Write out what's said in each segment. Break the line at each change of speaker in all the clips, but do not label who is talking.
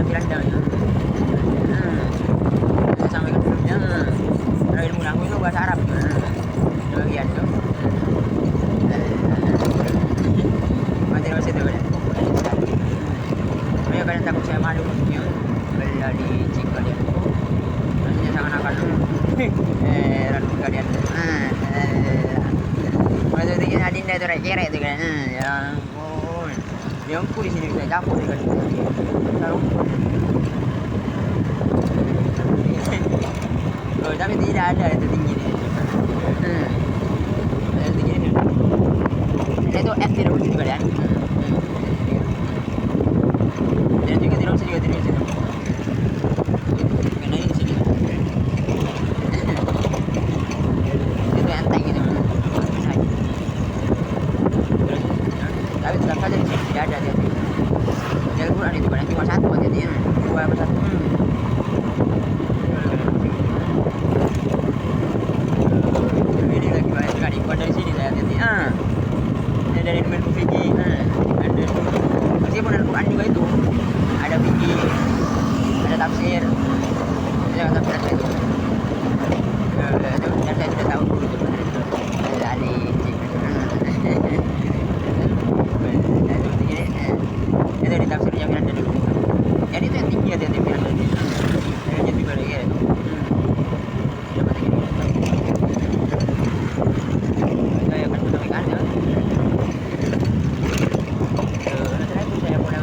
ada Firanda ya. Saya sampaikan sebelumnya ilmu nahwu itu bahasa Arab bagian tuh materi bahasa itu kan saya kadang takut saya malu maksudnya bila di Cikalian rasanya sangat nakal ratu kalian maksudnya adinda itu kere itu kan ya ampun ya ampun di sini bisa capek kan oh, tapi tidak ada itu tinggi nih tinggi nih itu F tidak bisa juga kan dan juga tidak bisa juga tidak bisa karena ini di sini itu enteng gitu tapi tetap saja di sini tidak ada dia jadi Quran itu kan cuma satu aja dia dua persatu ini lagi banyak sekali bukan dari sini saya hati ini dari ilmu fikih ada meskipun Al-Quran juga itu ada fikih ada tafsir ada tafsir itu dan saya sudah tahu dulu dari itu di tafsirnya Firanda dulu jadi itu yang tinggi ada di Firanda jadi juga lagi ya saya akan menyampaikan ya setelah itu saya mulai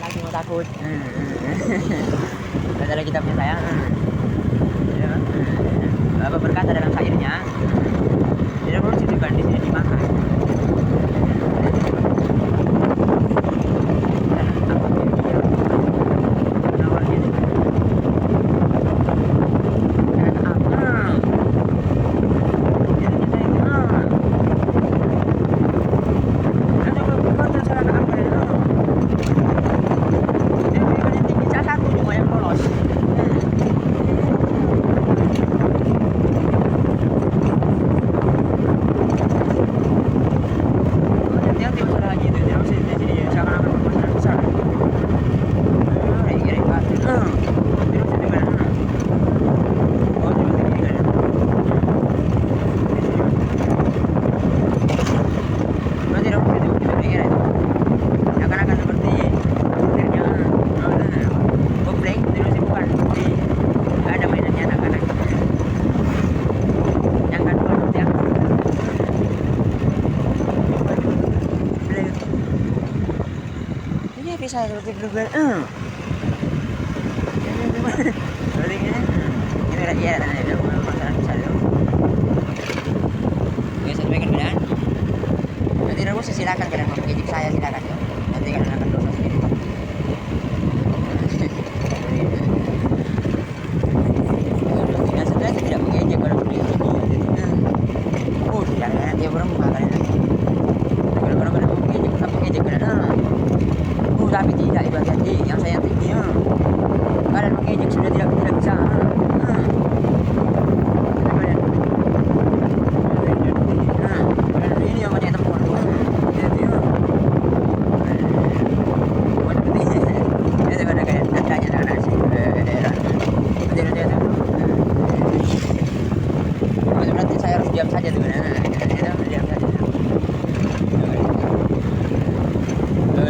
lagi mau takut kata lagi kitabnya saya ya. Apa berkata dalam syairnya tidak perlu dititipkan di sini dimakan saya lebih dulu ini ya ada masalah saya oke saya sampaikan kan nanti aku silakan kalian mau mengejek saya silakan ya nanti kalian akan dosa sendiri nah setelah saya tidak mengejek pada beliau oh jangan dia berempat kalian kalau kalian mau mengejek tetap mengejek kalian tapi tidak di bagian D yang saya tinggi kalian mengejek sudah tidak bisa ini yang banyak temuan itu ada kayak tanya dengan si daerah nanti saya harus diam saja tuh diam saja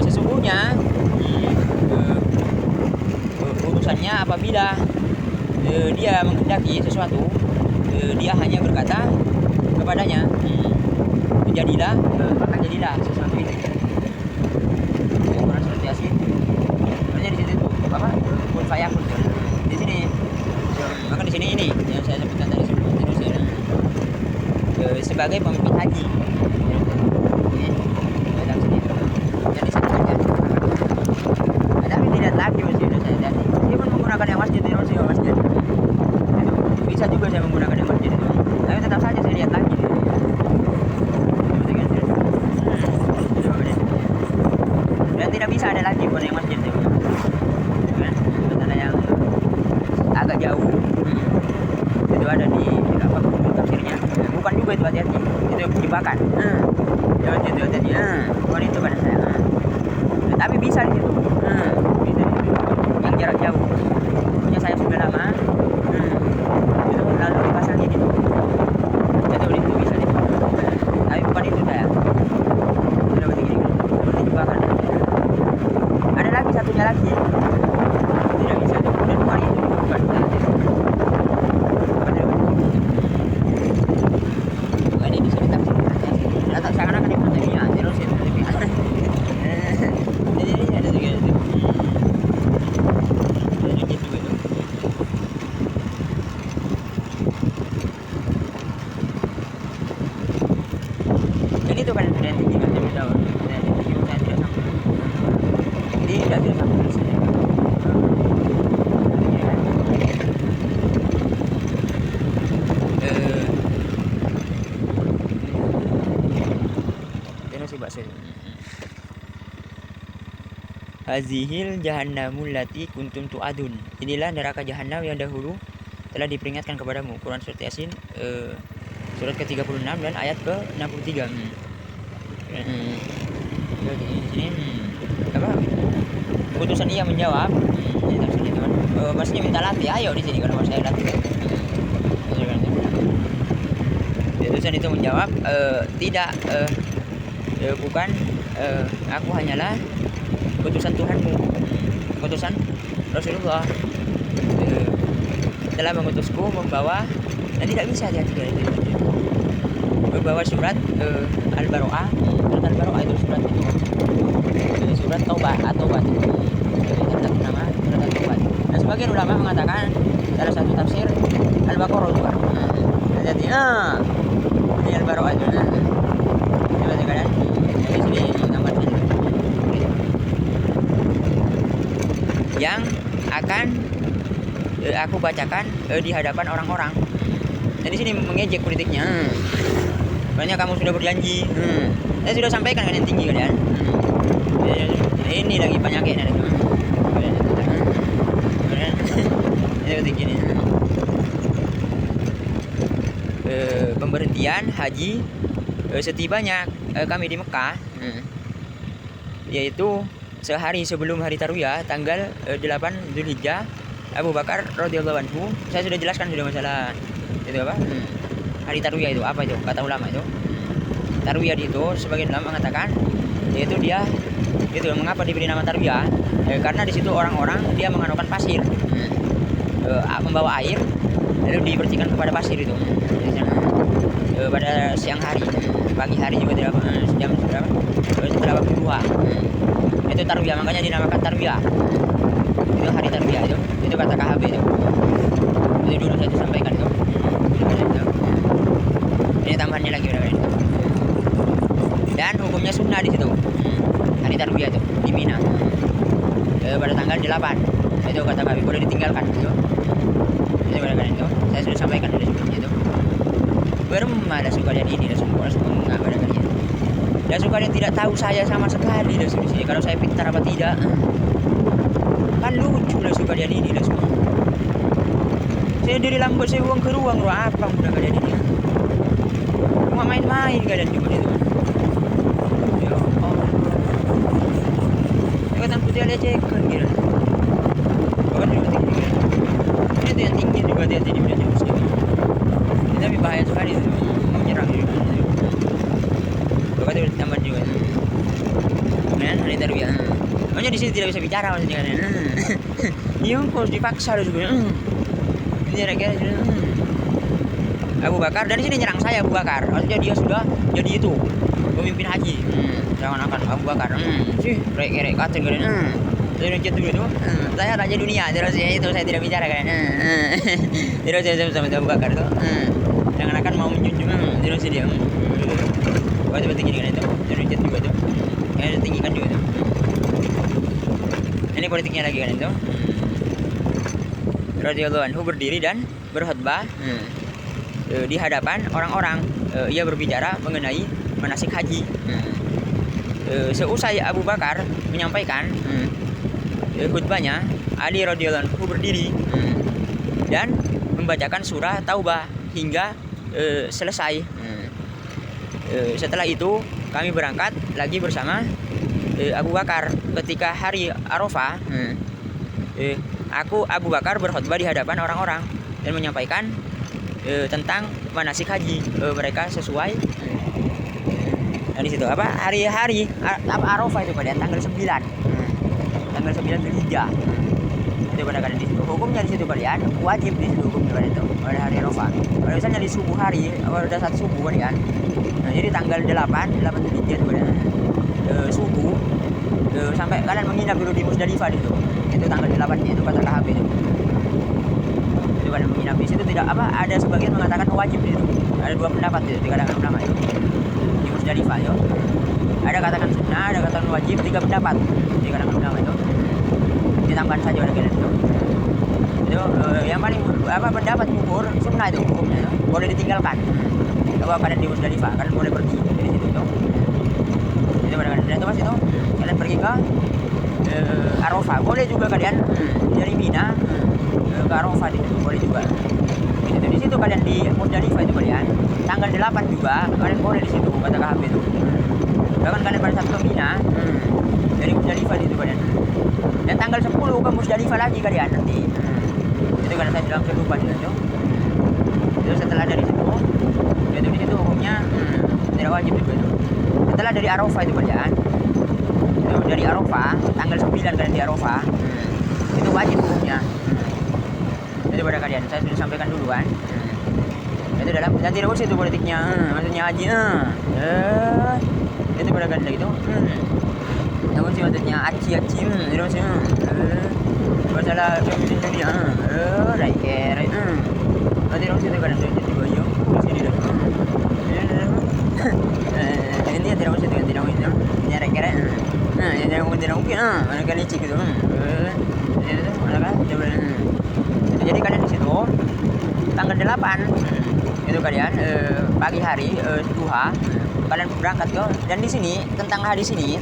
sesungguhnya urusannya apabila dia menghendaki sesuatu dia hanya berkata kepadanya jadilah maka jadilah sesuatu itu Quran surat Yasin makanya di situ apa kun fayakun di sini maka di sini ini yang saya sebutkan tadi sebelum sebagai pemimpin haji jadi sebenarnya tapi tidak lagi masjid saya jadi dia pun menggunakan yang masjid di masjid bisa juga saya menggunakan yang masjid itu tapi tetap saja saya lihat lagi dan tidak bisa ada lagi pun yang masjid itu kan ada yang agak jauh Bakar. Seperti itu tadi. Bukan itu pada saya. Tapi bisa di situ. Bisa di situ. Yang jarak jauh. Punya saya sudah lama. Itu lalu dipasang di situ. Jadi itu bisa di situ. Tapi bukan itu saya. Seperti ini. Seperti Bakar. Ada lagi satunya lagi. Tidak bisa itu. Dan bukan itu. Bukan itu. Bukan ini sudah tak sih. Tak seakan-akan di pertandingan. Terus itu lebih. Jadi ada juga itu. Jadi gitu itu. Jadi itu kan sudah tinggi kan saya tahu. Saya tidak sampai. Jadi tidak sampai di sini. Hazihil jahannamul lati kuntum tu'adun. Inilah neraka jahannam yang dahulu telah diperingatkan kepadamu. Quran surat Yasin surat ke-36 dan ayat ke-63. Apa? Putusan ia menjawab. Maksudnya minta latih. Ayo di sini kalau mau saya latih. Putusan itu menjawab, tidak, bukan, aku hanyalah putusan Tuhanmu, putusan Rasulullah, telah mengutusku membawa, dan tidak bisa hati-hati itu membawa surat Al-Baro'ah. Surat Al-Baro'ah itu surat itu surat Taubah atau Taubat, nama surat Taubat. Dan sebagian ulama mengatakan salah satu tafsir Al-Baqarah juga. Jadi ini Al-Baro'ah itu. Coba kalian dari sini gambar ini. Yang akan aku bacakan di hadapan orang-orang. Dan di sini mengejek politiknya. Banyak kamu sudah berjanji. Saya sudah sampaikan kan yang tinggi kalian. Ini lagi banyaknya ada. Ini begini. Pemberhentian haji setibanya kami di Mekah, yaitu sehari sebelum hari Tarwiyah tanggal 8 Zulhijjah, Abu Bakar radhiyallahu anhu, saya sudah jelaskan sudah masalah itu apa? Hari Tarwiyah itu apa itu? Kata ulama itu. Tarwiyah itu sebagian ulama mengatakan yaitu dia itu mengapa diberi nama Tarwiyah? Karena di situ orang-orang dia menganukan pasir. Membawa air lalu dipercikan kepada pasir itu. Pada siang hari, pagi hari juga tidak jam berapa? Setelah waktu duha. Itu Tarwiyah, makanya dinamakan Tarwiyah. Itu hari Tarwiyah itu kata KHB itu. Itu dulu saya sampaikan itu. Ini tambahannya lagi udah itu. Dan hukumnya sunnah di situ. Hari Tarwiyah itu di Mina. Pada tanggal 8. Itu kata KHB boleh ditinggalkan itu. Itu pada itu. Saya sudah sampaikan dari sebelumnya itu. Bermana suka lihat ini, suka enggak pada kalian. Dan suka dia tidak tahu saya sama sekali di sini. Kalau saya pintar apa tidak? Kan lucu lah suka lihat ini semua. Saya dari lambat saya uang ke ruang apa udah kalian ini. Cuma main-main kalian juga itu. Ya Allah. Kata putih ada cekan gitu. Bukan juga tinggi. Ini yang tinggi juga dia di bidang muslim. Tapi bahaya sekali itu, menyerang juga. Bakal tambah juga. Kemudian hari Tarwiyah. Makanya di sini tidak bisa bicara maksudnya kan. Iya, harus dipaksa juga. Ini kira-kira Abu Bakar, dan di sini nyerang saya Abu Bakar. Maksudnya dia sudah jadi itu pemimpin haji. Jangan akan Abu Bakar. Sih, rek kata kalian. Saya udah dulu itu. Saya raja dunia. Terus ya itu saya tidak bicara kan. Terus saya sama Abu Bakar itu. Jangan akan mau menjunjung terus dia. Waktu tinggi kan itu. Terus juga itu. Kayak tinggikan juga itu. Ini politiknya lagi kan itu. Radhiyallahu anhu berdiri dan berkhutbah di hadapan orang-orang. Ia berbicara mengenai manasik haji. Seusai Abu Bakar menyampaikan khutbahnya, Ali radhiyallahu anhu berdiri dan membacakan surah Taubah hingga selesai. Setelah itu kami berangkat lagi bersama Abu Bakar. Ketika hari Arafah, Abu Bakar berkhutbah di hadapan orang-orang dan menyampaikan tentang manasik haji mereka sesuai. Nah di situ hari-hari Arafah itu pada tanggal 9. Tanggal 9 Zulhijjah. Itu pada kalian di situ. Hukumnya di situ kalian wajib di situ hukumnya pada itu pada hari Arafah. Kalau misalnya di subuh hari, pada saat subuh kalian. Nah, jadi tanggal 8 Zulhijjah itu pada subuh sampai kalian menginap dulu di Musdalifah itu. Itu tanggal 8-nya itu kata KHP itu. Itu kalian menginap di situ tidak ada sebagian mengatakan wajib itu. Ada dua pendapat itu di kalangan ulama itu. Di Musdalifah itu. Ada katakan sunnah, ada katakan wajib, 3 pendapat di kalangan ulama itu. Ditambahkan saja pada kalian itu. Itu yang paling pendapat jumhur sunnah itu hukumnya itu. Boleh ditinggalkan. Kalau kalian di Musdalifah kalian boleh pergi dari situ itu. Itu pada kalian itu itu kalian pergi ke Arafah. Boleh juga kalian dari Mina ke Arafah itu boleh juga. Di situ kalian di Musdalifah itu kalian tanggal 8 juga kalian boleh di situ kata KHP itu. Bahkan kalian pada saat ke Mina dari Musdalifah itu kalian. Dan tanggal 10 ke Musdalifah lagi kalian nanti. Itu kan saya bilang kehidupan itu. Itu setelah dari situ, itu di situ hukumnya tidak wajib juga itu. Setelah dari Arafah itu kalian, itu dari Arafah tanggal 9 kalian di Arafah, itu wajib hukumnya. Itu pada kalian saya sudah sampaikan duluan. Itu dalam dan tidak usah itu politiknya, maksudnya haji. Itu pada kalian itu. Namun sih maksudnya aci itu sih masalah dunia right nanti orang situ kan ada di Bayu sini dah ini ada orang situ tidak mau itu nyerek keren ini orang tidak mungkin mana kali cik itu itu mana kan jadi kalian di situ tanggal 8 itu kalian pagi hari duha kalian berangkat ke dan di sini tentang hadis ini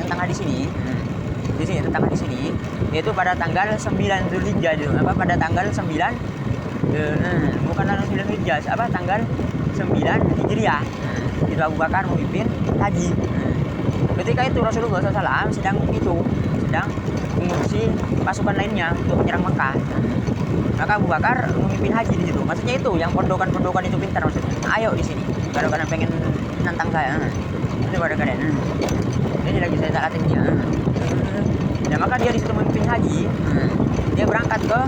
di sini tentang hadis ini yaitu pada tanggal 9 Zulhijjah itu pada tanggal 9 bukan tanggal 9 Zulhijjah tanggal 9 Hijriah itu Abu Bakar memimpin haji. Ketika itu Rasulullah SAW sedang mengungsi pasukan lainnya untuk menyerang Mekah. Maka Abu Bakar memimpin haji di situ. Maksudnya itu yang pondokan-pondokan itu pintar maksudnya. Ayo di sini. Kalau kalian pengen nantang saya, itu pada kalian. Ini lagi saya taatin dia. Nah maka dia di situ memimpin haji. Dia berangkat ke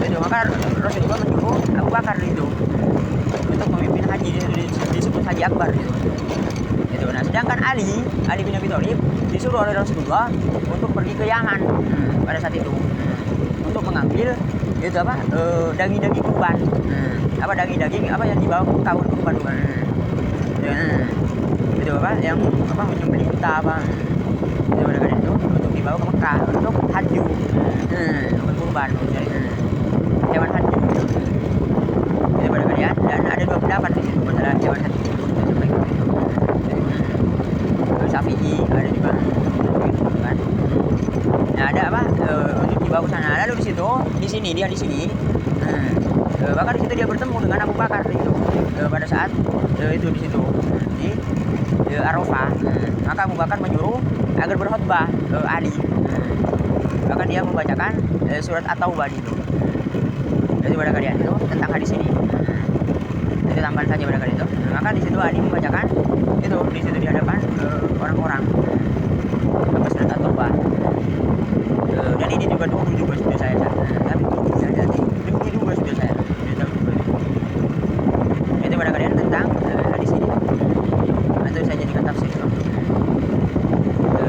itu. Maka Rasulullah menyuruh Abu Bakar itu untuk memimpin haji disebut Haji Akbar gitu. Itu. Nah sedangkan Ali bin Abi Thalib disuruh oleh Rasulullah untuk pergi ke Yaman pada saat itu untuk mengambil itu daging-daging kurban. Daging-daging yang dibawa ke kawan kurban bukan. Itu yang menyembelih unta itu pada itu untuk dibawa ke Mekah untuk haji untuk kurban hewan haji itu pada kalian dan ada 2 pendapat di situ masalah hewan haji itu Syafi'i ada juga kan. Nah ada untuk dibawa ke sana lalu di sini bahkan di situ dia bertemu dengan Abu Bakar itu pada saat itu di situ di Arafah. Maka Abu Bakar menyuruh agar berkhutbah Ali. Maka dia membacakan surat At-Taubah itu. Jadi pada kalian itu tentang hadis ini. Itu tambahan saja pada kalian itu. Maka di situ Ali membacakan itu di situ di hadapan orang-orang surat At-Taubah. Dan ini juga dulu juga sudah saya tapi dulu juga sudah saya itu pada kalian tentang hadis ini. Nanti saya jadikan tafsir itu.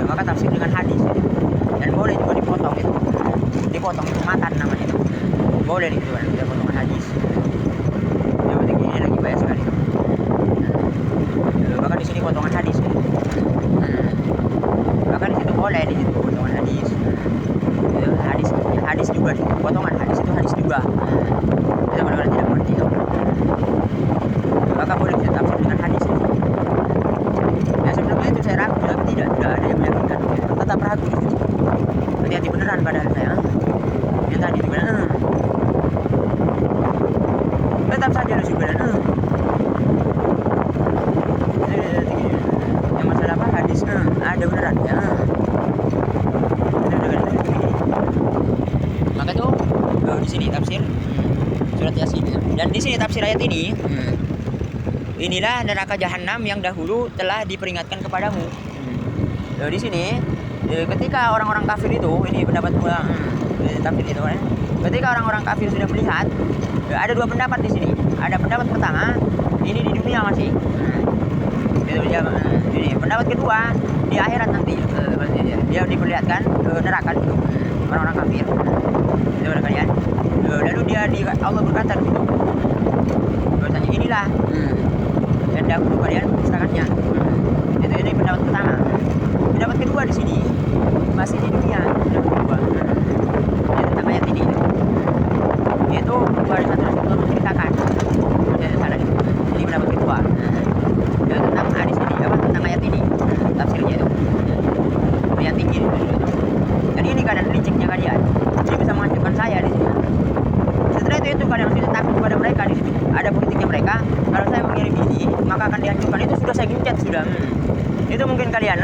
Maka tafsir dengan hadis itu. Dan boleh juga dipotong itu matan namanya itu boleh itu kan kita potongan hadis yang penting ini lagi banyak sekali bahkan di sini potongan hadis bahkan di situ boleh di situ potongan hadis hadis juga potongan hadis itu hadis juga kita benar-benar tidak mengerti itu maka boleh kita tafsir dengan hadis itu. Ya sebelumnya itu saya ragu tapi tidak ada yang meyakinkan tetap ragu di situ hati-hati beneran padahal saya yang tadi juga tetap saja harus beneran sini tafsir surat Yasin. Dan di sini tafsir ayat ini, inilah neraka jahanam yang dahulu telah diperingatkan kepadamu. Di sini ketika orang-orang kafir itu, ini pendapat tafsir itu, ketika orang-orang kafir sudah melihat, ada dua pendapat di sini. Ada pendapat pertama, ini di dunia masih. Ini pendapat kedua di akhirat nanti, dia diperlihatkan neraka itu orang-orang kafir. Itu kalian. Lalu Allah berkata begitu. Bahwasanya inilah yang dahulu kalian serahkannya. Itu ini pendapat pertama. Pendapat kedua di sini masih di dunia. Pendapat kedua. Itu tentang ayat ini. Itu baru satu Rasulullah menceritakan. Salah ini. Ini pendapat kedua. Tentang hadis ini, tentang ayat ini, tafsirnya itu. Ayat tinggi itu. Jadi ini keadaan liciknya kalian. Dia bisa menghancurkan saya di sini. Setelah itu kalian sudah takut kepada mereka di situ. Ada politiknya mereka. Kalau saya mengirim ini, maka akan dihancurkan. Itu sudah saya gencet sudah. Itu mungkin kalian.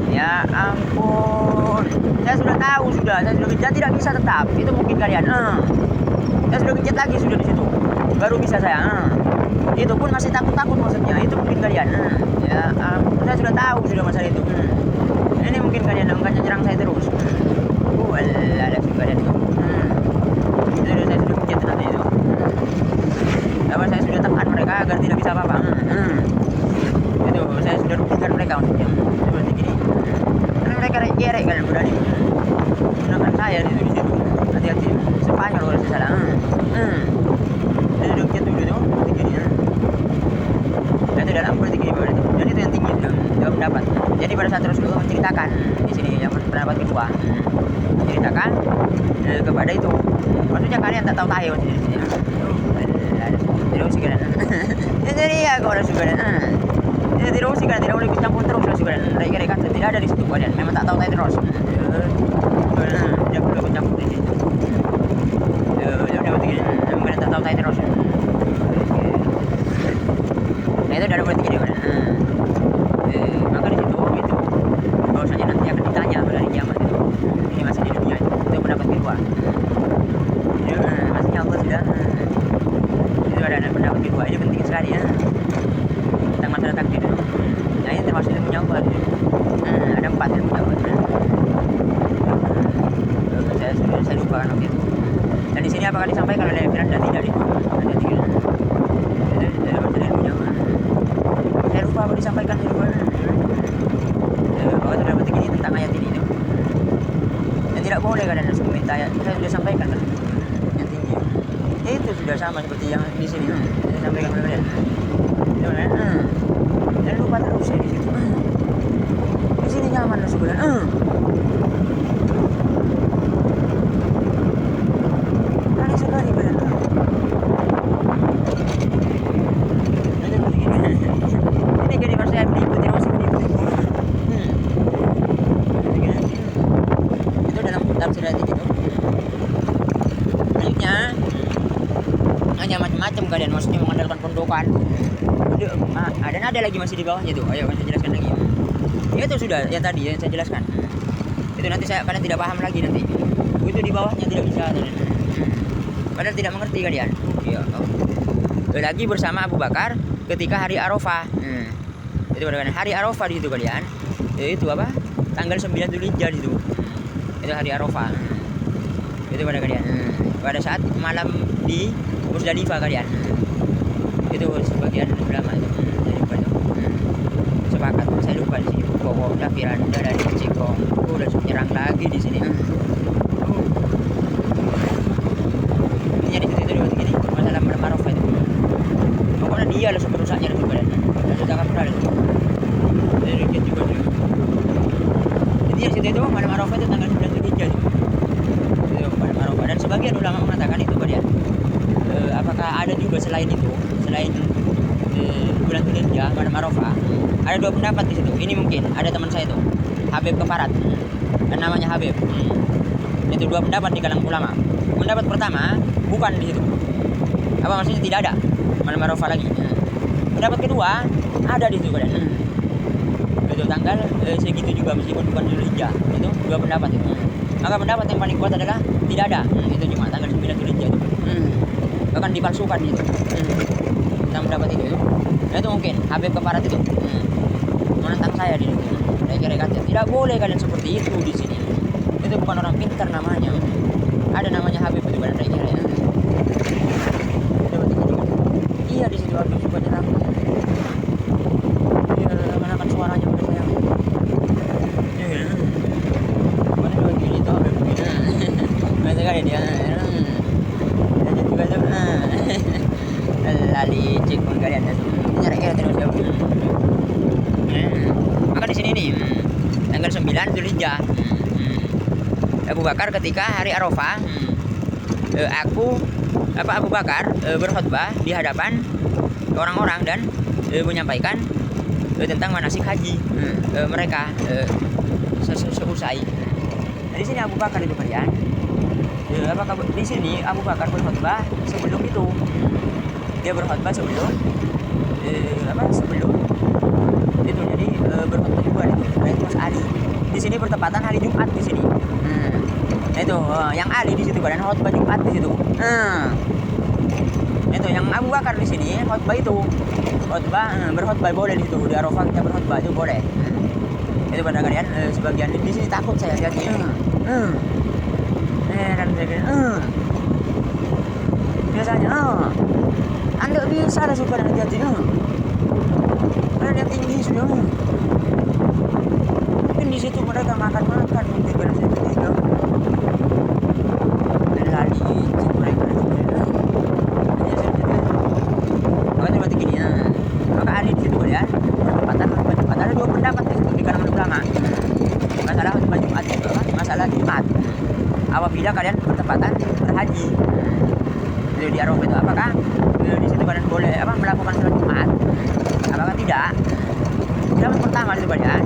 Ya ampun. Saya sudah tahu sudah. Saya sudah gencet tidak bisa tetap. Itu mungkin kalian. Saya sudah gencet lagi sudah di situ. Baru bisa saya. Itu pun masih takut-takut maksudnya. Itu mungkin kalian. Ya ampun. Saya sudah tahu sudah masalah itu. Ini mungkin kalian makanya nyerang saya terus. Ada kalian itu. Itu saya sudah gencet nanti itu. Tapi saya sudah tekan mereka agar tidak bisa apa-apa. Itu saya sudah rugikan mereka maksudnya. Seperti gini. Karena mereka gerek kalian berani. Gunakan saya di situ. Hati-hati. Spanyol kalau saya salah. Saya sudah gencet dulu tuh. Begini. Itu dalam politik ini berarti. Dan itu yang tinggi dalam pendapat. Jadi pada saat Rasulullah menceritakan di sini yang pendapat kedua, menceritakan kepada itu. Maksudnya kalian tak tahu tahu di sini. Tidak usah kalian. Jadi ya kau harus kalian. Tidak usah kalian tidak boleh campur terus harus kalian. Mereka tidak ada di situ kalian. Memang tak tahu tahu terus. Tidak perlu campur di situ. Udah begini. Memang tak tahu tahu terus. Nah itu dari politik ini kan. Maka di situ itu bahwasanya nanti akan ditanya pada hari kiamat itu. Ini masih di dunia itu pendapat kedua. Maksudnya Allah sudah. Itu ada pendapat kedua. Ini penting sekali ya tentang masalah takdir. Nah ini termasuk ilmunya Allah. Ada 4 ilmu Allah. Saya lupa kan waktu itu. Dan di sini apakah disampaikan oleh Firanda tidak itu? Ada 3. Saya lupa apa disampaikan di luar. Bahwa sudah begini tentang ayat ini itu. Dan tidak boleh kalian harus meminta ayat. Saya sudah sampaikan kan. Yang tinggi. Itu sudah sama seperti yang di sini. Saya sampaikan kepada kalian. Dan lupa terus ya di situ. Di sini nyaman lah sebenarnya. Aneh sekali kalian. Ini jadi pas saya mengikuti musik ini. Itu dalam tafsir ayat itu. Selanjutnya hanya macam-macam kalian, maksudnya mengandalkan pondokan. Dan ada lagi masih di bawahnya itu. Ayo saya jelaskan lagi. Ya itu sudah yang tadi yang saya jelaskan. Itu nanti kalian tidak paham lagi nanti. Itu di bawahnya tidak bisa. Padahal tidak mengerti kalian. Ya. Lagi bersama Abu Bakar ketika hari Arafah. Itu pada hari Arafah di situ kalian. Itu apa? Tanggal 9 Dzulhijjah itu. Itu hari Arafah. Itu pada kalian. Pada saat malam di Musdalifah kalian. Itu sebagian ulama itu. Sepakat. Saya lupa di sini. Bawa Firanda dari Ciko. Udah nyerang lagi di sini. Jadi itu begini. Masalah malam Arafah itu. Pokoknya dia lah seperusaknya itu kalian. Sudah akan pernah itu. Jadi juga dia. Jadi yang situ itu malam Arafah itu tanggal 9 Dzulhijjah itu. Itu malam Arafah. Dan sebagian ulama mengatakan itu kalian. Apakah ada juga selain itu, selain bulan Dzulhijjah malam Arafah? Ada 2 pendapat di situ. Ini mungkin ada teman saya itu, Habib Keparat. Dan namanya Habib. Itu 2 pendapat di kalangan ulama. Pendapat pertama bukan di situ. Apa maksudnya tidak ada malam Arafah lagi. Pendapat kedua ada di situ kalian. Itu tanggal segitu juga meskipun bukan Dzulhijjah. Itu 2 pendapat itu. Maka pendapat yang paling kuat adalah tidak ada. Itu cuma tanggal 9 Dzulhijjah itu. bahkan dipalsukan itu. Tentang mendapat itu. Nah itu mungkin Habib Keparat itu menentang saya di situ. Saya kira tidak boleh kalian seperti itu di sini. Itu bukan orang pintar namanya. Ada namanya Habib itu kan saya kira ya. Iya di situ Habib juga nyerang. Iya menakan suaranya pada saya. Iya. Mana begini tuh Habib begini. Masa kali dia. Jadi juga tuh. Licik pun kalian nyerek terus ya. Maka di sini nih tanggal 9 Dzulhijjah Abu Bakar ketika hari Arafah Abu Bakar berkhutbah di hadapan orang-orang dan menyampaikan tentang manasik haji mereka seusai. Nah, di sini Abu Bakar itu kalian di sini Abu Bakar berkhutbah sebelum itu. Dia berkhutbah sebelum itu jadi berkhutbah juga itu Mas Ali. Di sini bertepatan hari Jumat di sini. Itu yang Ali di situ kan khutbah Jumat di situ. Itu yang Abu Bakar di sini khutbah itu. Berkhutbah boleh di situ. Di Arafah kita berkhutbah itu boleh. Itu pada kalian sebagian di sini takut saya lihatnya. Dan biasanya Anda bisa ada suka dengan hati kalian yang tinggi sudah mungkin di situ mereka makan mungkin pada situ tiga dan lagi cik mereka maka berarti gini maka Ali di situ ya bertepatan ada dua pendapat itu di kalangan ulama masalah Jumat itu masalah Jumat apabila kalian bertepatan berhaji di Arafah itu apakah di situ kalian boleh melakukan sholat Jumat? Apakah tidak? Yang pertama itu kalian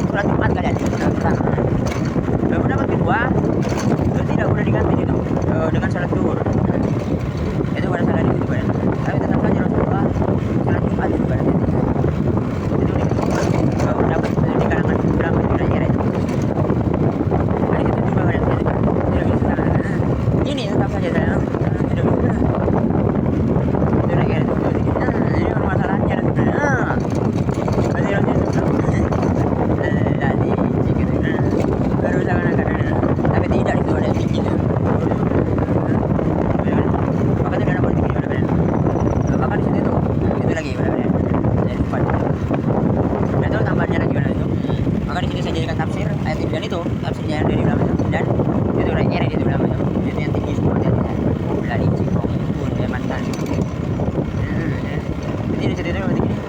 sholat Jumat kalian pertama. Pendapat kedua tidak boleh diganti itu dengan sholat zuhur. Itu pada salah di situ kalian. Tapi tetap saja Rasulullah sholat Jumat itu kalian. Itu pendapat di kalangan ulama juga ya. Di situ juga kalian. Ini tetap saja saya.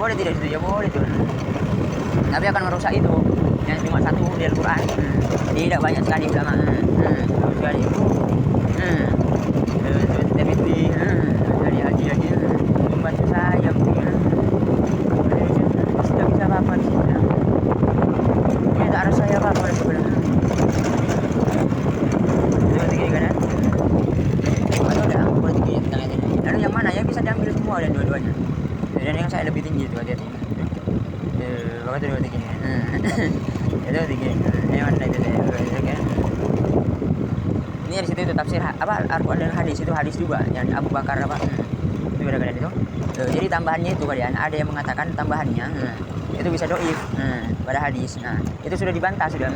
Boleh tidak itu ya boleh tuh. Tapi akan merusak itu yang cuma satu di Al-Quran. Tidak banyak sekali ulama. Sekali itu. Tapi itu dari haji membantu saya mungkin. Tidak bisa apa-apa di sini. Ini tak ada saya apa-apa sebenarnya. Seperti ini kan? Atau ada politik ini tentang ini. Lalu yang mana yang bisa diambil semua dan dua-duanya? Dan yang saya lebih tinggi itu hati-hati. Bakal itu tinggi. Itu tinggi. Yang mana itu saya. Ini di situ itu tafsir Al-Quran dan hadis itu hadis juga yang Abu Bakar itu beda kalian itu. Jadi tambahannya itu kalian ada yang mengatakan tambahannya itu bisa doif pada hadis. Nah itu sudah dibantah sudah.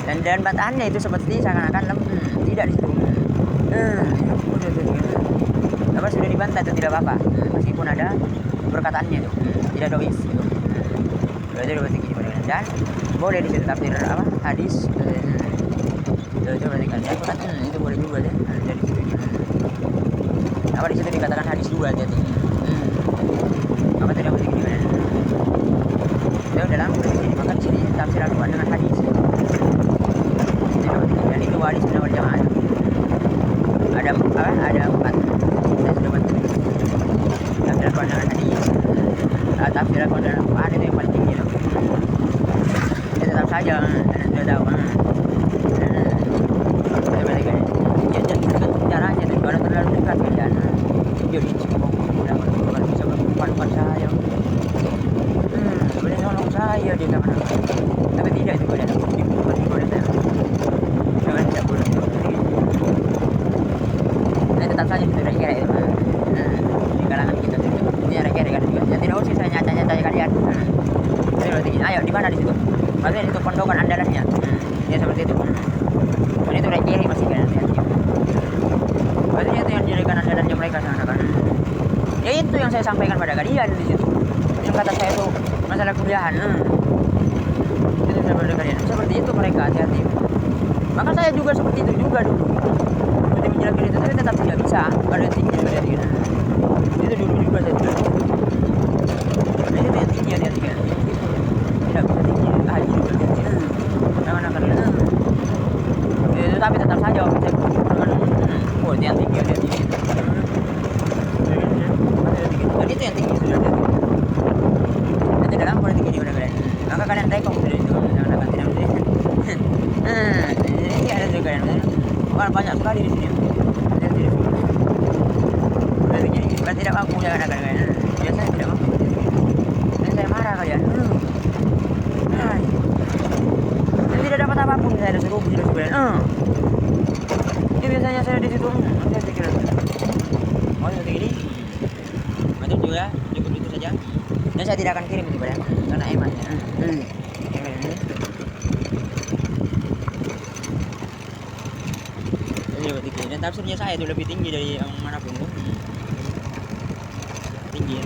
Dan bantahannya itu seperti seakan-akan tidak di situ. Sudah dibantah itu tidak apa-apa meskipun ada perkataannya itu tidak doif gitu. Jadi berarti gini dan boleh di situ tafsir hadis itu berarti kan itu boleh juga deh dari situ di situ dikatakan hadis juga jadi apa tidak berarti gini kan itu dalam begini maka di sini tafsir Al-Quran dengan hadis dan itu hadis Sunnah wal Jamaah ada empat saya sudah baca tafsir Al-Quran dengan hadis tafsir Al-Quran dengan Al-Quran itu yang paling tinggi itu tetap saja sudah tahu saya balik ya caranya itu kalau terlalu dekat kan jadi itu kira-kira itu. Di kalangan kita itu. Ini kira-kira juga. Yang tidak usah saya nyata-nyata kalian. Jadi berarti ayo di mana di situ? Maksudnya itu pondokan andalannya. Ya seperti itu. Dan itu kira-kira masih kan. Maksudnya itu yang dijadikan andalannya mereka sana kan. Ya itu yang saya sampaikan pada kalian di situ. Yang kata saya itu masalah kuliahan. Itu saya pada kalian. Seperti itu mereka hati-hati. Maka saya juga seperti itu juga dulu. Seperti menjelaskan itu tapi tetap tidak bisa. Karena tinggi pada dia. Itu dulu juga saya tidak. Jadi itu yang tinggi hati-hati kan. Tidak bisa tinggi. Haji juga tinggi. Jangan kalian. Itu tapi tetap saja saya oh yang tinggi hati-hati. Dan itu yang tinggi sudah ada. Nanti dalam politik ini udah kalian. Maka kalian rekom sudah itu. Jangan akan tidak boleh. Ini ada juga kalian. Banyak sekali di sini. Kan tidak mampu jangan akan kalian. Biasanya tidak mampu. Dan saya marah kalian. Dan tidak dapat apapun saya ada serupi sudah kalian. Ini biasanya saya di situ. Saya pikir. Oh seperti ini. Mantap juga. Cukup itu saja. Dan saya tidak akan kirim itu kalian. Karena emas ya. Dan tafsirnya saya itu lebih tinggi dari yang manapun tuh. Tinggi.